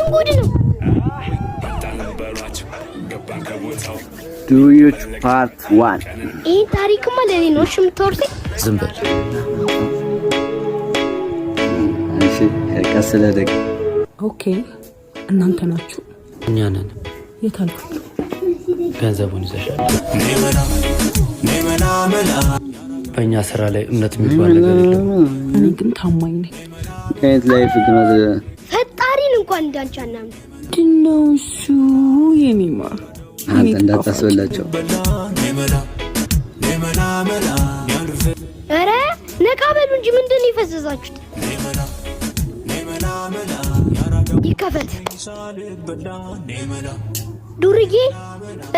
ጉድ ነው? ዱዮች ፓርት 1 ይሄ ታሪክማ ለኔ ነው የምትወርሰኝ። ዝም በል እሺ። ከሰለ ደግ ኦኬ። እናንተ ናችሁ? እኛ ነን። የታልኩት ገንዘቡን ይዘሻል። በእኛ ስራ ላይ እምነት የሚባል ነገር የለም። እኔ ግን ታማኝ ነኝ። ከየት ላይ ፍቅር ፈጣሪን እንኳን እንዳንቻና ድነው እሱ የኔማ አንተ እንዳታስበላቸው። ኧረ ነቃ በሉ እንጂ ምንድነው ይፈዘዛችሁት? ይከፈት ዱርዬ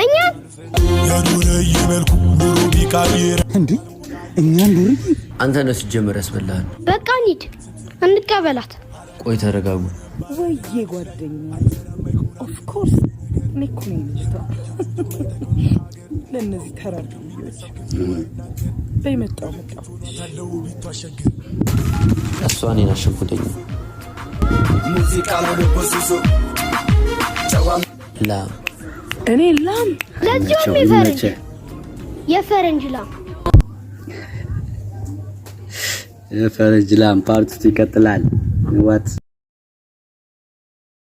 እኛ እንዴ እኛን ዱርዬ አንተ ነው ሲጀመር ያስበላል። በቃ እንሂድ እንቀበላት። ቆይ ተረጋጉ። ወይዬ ጓደኛ ኦፍ ኮርስ ነኝ ልጅቷ ለነዚህ ተራራዎች በመጣው እሷ እኔን አሸጉደኝ። ሙዚቃ ለበሱሱ ላም እኔ ላም ለዚህም የፈረንጅ ላም የፈረንጅ ላም ፓርት ይቀጥላል። ዋት